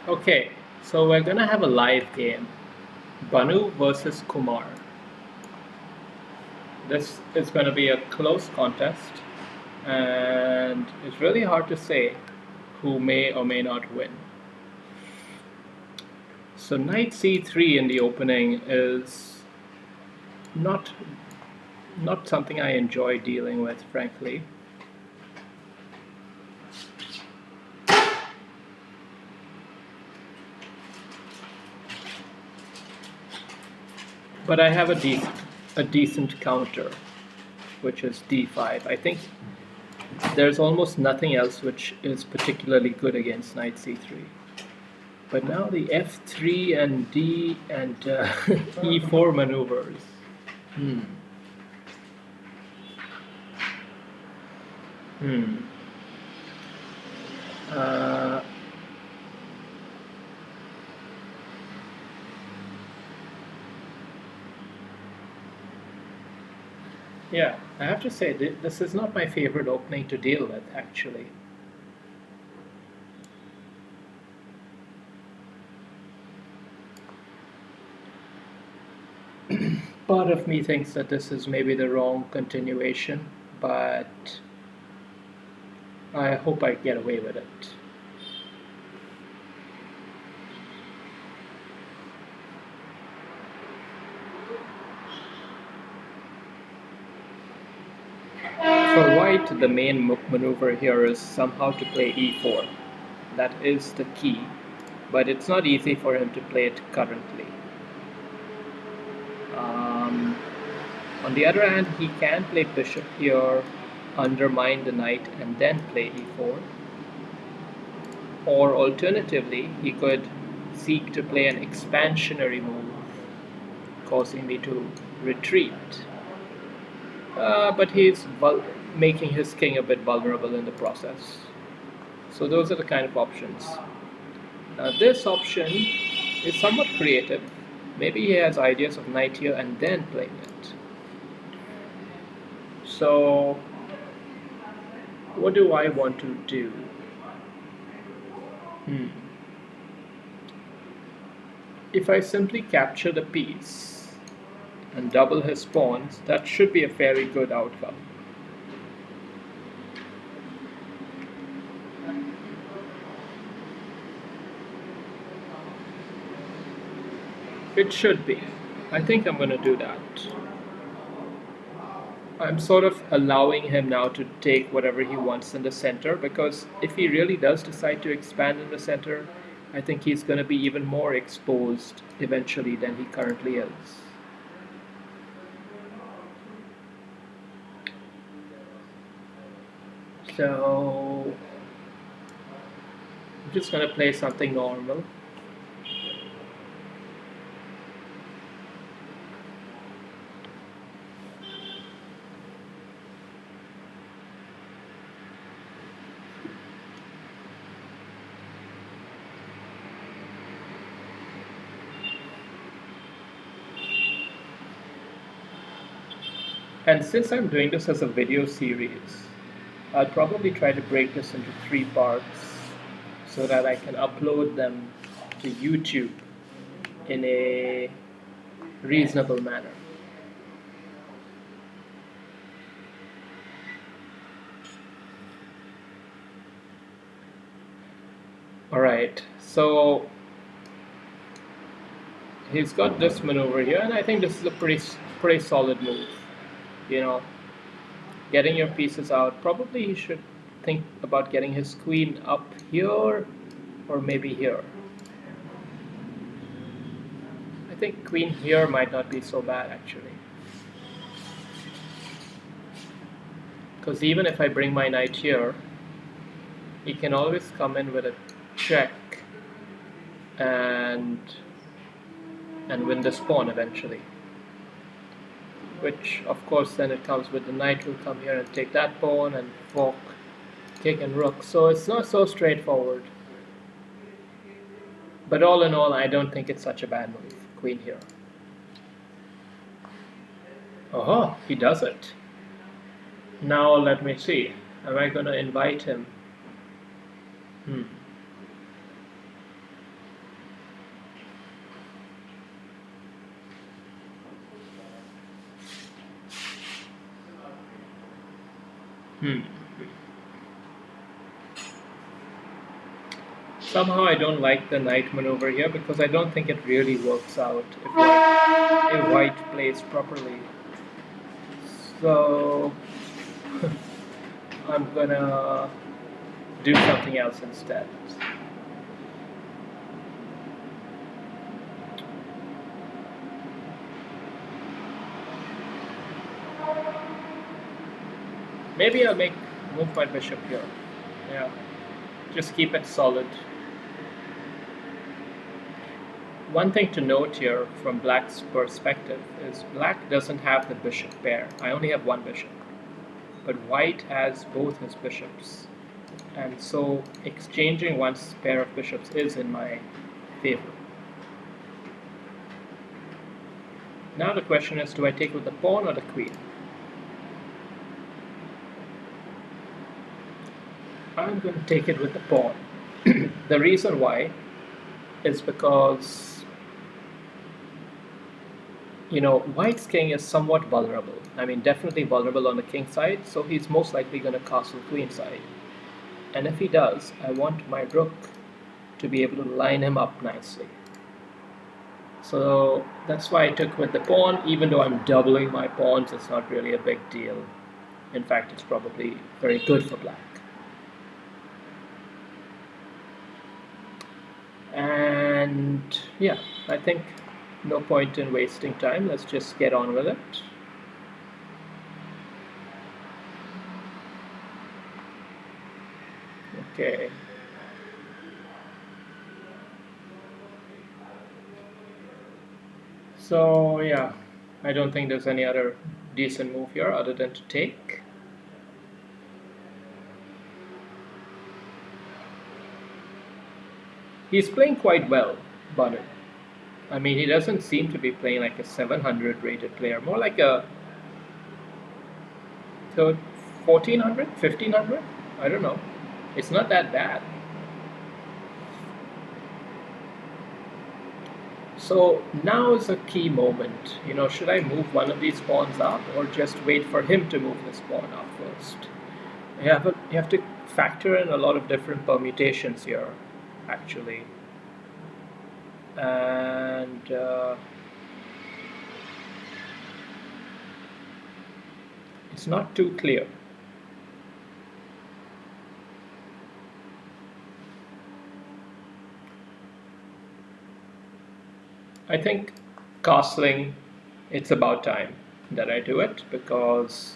Okay, so we're gonna have a live game. Banu versus Kumar. This is gonna be a close contest, and it's really hard to say who may or may not win. So knight c3 in the opening is not not something I enjoy dealing with, frankly. But I have a decent counter, which is d5. I think there's almost nothing else which is particularly good against knight c3. But now the f3 and d and e4 maneuvers. Hmm. Hmm. Uh, yeah, I have to say this is not my favorite opening to deal with, actually. Part of me thinks that this is maybe the wrong continuation, but I hope I get away with it. For white, the main maneuver here is somehow to play e4. That is the key, but it's not easy for him to play it currently. Um, on the other hand, he can play bishop here, undermine the knight, and then play e4. Or alternatively, he could seek to play an expansionary move, causing me to retreat. But he's making his king a bit vulnerable in the process. So those are the kind of options. Now this option is somewhat creative. Maybe he has ideas of knight here and then playing it. So what do I want to do? If I simply capture the piece and double his pawns, that should be a fairly good outcome. It should be. I think I'm going to do that. I'm sort of allowing him now to take whatever he wants in the center, because if he really does decide to expand in the center, I think he's going to be even more exposed eventually than he currently is. So I'm just going to play something normal. And since I'm doing this as a video series, I'll probably try to break this into 3 parts so that I can upload them to YouTube in a reasonable manner. Alright, so he's got this maneuver here, and I think this is a pretty solid move. You know, getting your pieces out. Probably he should think about getting his queen up here or maybe here. I think queen here might not be so bad actually. Because even if I bring my knight here, he can always come in with a check and win this pawn eventually. Which of course then it comes with the knight will come here and take that pawn and fork king and rook. So it's not so straightforward. But all in all, I don't think it's such a bad move. Queen here. Oh, he does it. Now let me see. Am I going to invite him? Hmm. Somehow I don't like the knight maneuver here because I don't think it really works out if white plays properly. So I'm gonna do something else instead. Maybe I'll move my bishop here. Yeah, just keep it solid. One thing to note here from black's perspective is black doesn't have the bishop pair. I only have one bishop. But white has both his bishops. And so exchanging one's pair of bishops is in my favor. Now the question is, do I take with the pawn or the queen? I'm going to take it with the pawn. The reason why is because, white's king is somewhat vulnerable. I mean, definitely vulnerable on the king side, so he's most likely going to castle queen side. And if he does, I want my rook to be able to line him up nicely. So that's why I took with the pawn. Even though I'm doubling my pawns, it's not really a big deal. In fact, it's probably very good for black. And yeah, I think no point in wasting time. Let's just get on with it. Okay. So yeah, I don't think there's any other decent move here other than to take. He's playing quite well, Banu. I mean, he doesn't seem to be playing like a 700 rated player, more like a 1400, 1500. I don't know. It's not that bad. So now is a key moment. Should I move one of these pawns up or just wait for him to move this pawn up first? You have to factor in a lot of different permutations here, actually. And it's not too clear. I think castling, it's about time that I do it because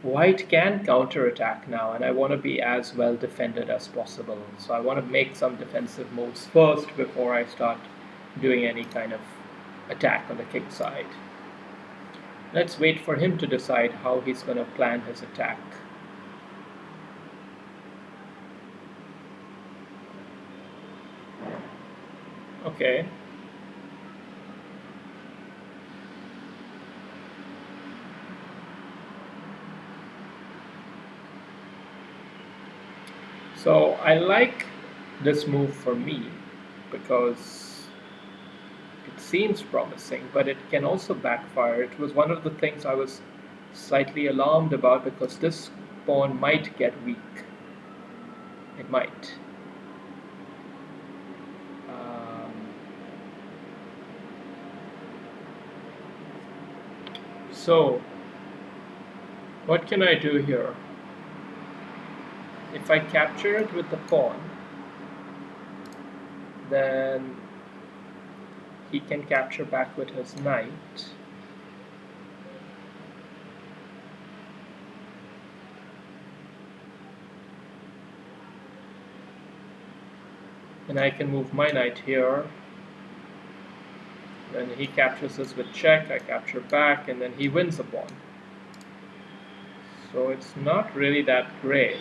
white can counterattack now, and I want to be as well defended as possible. So I want to make some defensive moves first before I start doing any kind of attack on the king side. Let's wait for him to decide how he's going to plan his attack. Okay. So I like this move for me because it seems promising, but it can also backfire. It was one of the things I was slightly alarmed about because this pawn might get weak. It might. So, what can I do here? If I capture it with the pawn, then he can capture back with his knight. And I can move my knight here. Then he captures this with check, I capture back, and then he wins the pawn. So it's not really that great.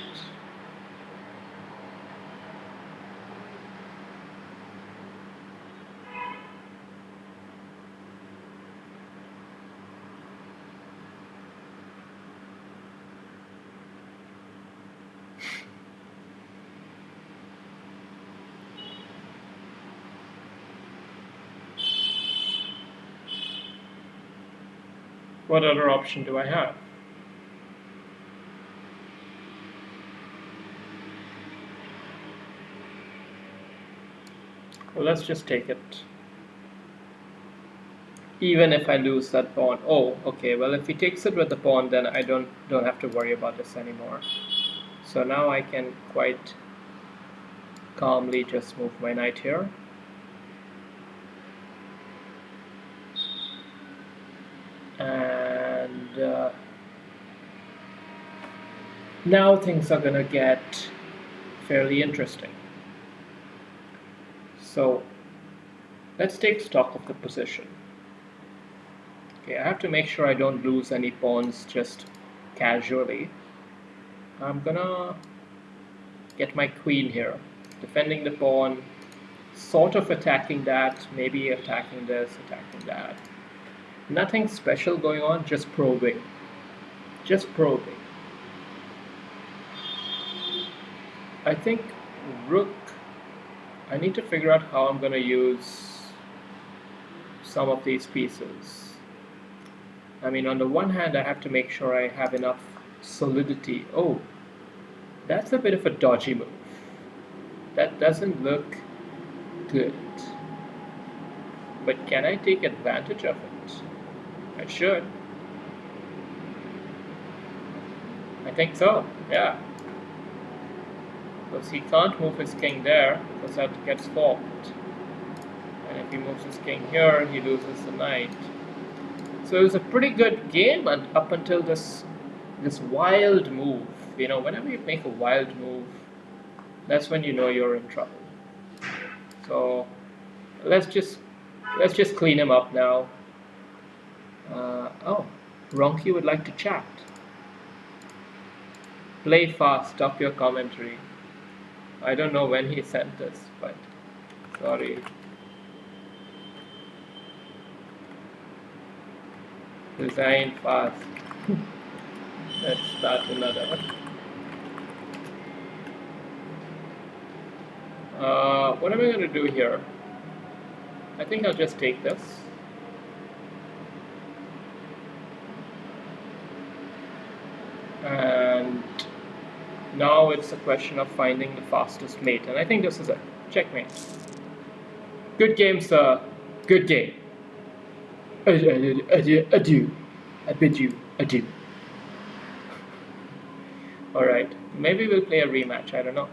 What other option do I have? Well, let's just take it. Even if I lose that pawn. Oh, okay. Well, if he takes it with the pawn, then I don't have to worry about this anymore. So now I can quite calmly just move my knight here. And now things are gonna get fairly interesting. So let's take stock of the position. Okay, I have to make sure I don't lose any pawns just casually. I'm gonna get my queen here, defending the pawn, sort of attacking that, maybe attacking this, attacking that. Nothing special going on, just probing. Just probing. I think rook, I need to figure out how I'm going to use some of these pieces. I mean, on the one hand, I have to make sure I have enough solidity. Oh, that's a bit of a dodgy move. That doesn't look good. But can I take advantage of it? I should. I think so, yeah. Because he can't move his king there, because that gets forked. And if he moves his king here, he loses the knight. So it was a pretty good game up until this wild move. You know, whenever you make a wild move, that's when you know you're in trouble. So let's just clean him up now. Oh, Ronki would like to chat. Play fast, stop your commentary. I don't know when he sent this, but sorry. Design fast. Let's start another one. What am I going to do here? I think I'll just take this. And now it's a question of finding the fastest mate. And I think this is it. Checkmate. Good game, sir. Good game. Adieu. I bid you adieu. Alright. Maybe we'll play a rematch. I don't know.